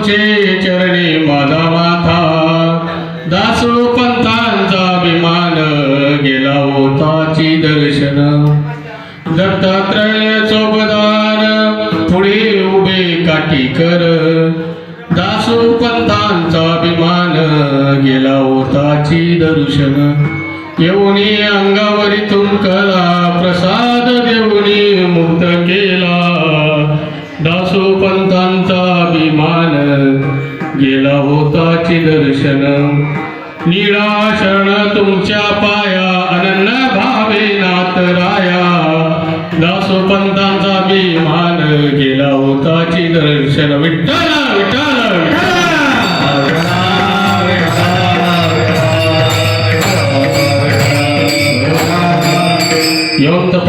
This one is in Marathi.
तुमचे चरणी माझा माथा दासो पंथांचा अभिमान गेला होताची दर्शन दत्तात्रय चोपदार पुढे उभे काठीकर दासो पंथांचा अभिमान गेला होताची दर्शन येऊनी अंगावरी तुमकला प्रसाद देऊनी मुक्त केला दासो पंथांचा अभिमान गेला होताची दर्शन निळा शरण तुमच्या पाया अनन्य भावे नाथ राया दासो पंथांचा अभिमान गेला होताची दर्शन विठ्ठल विठ्ठल विठ्ठल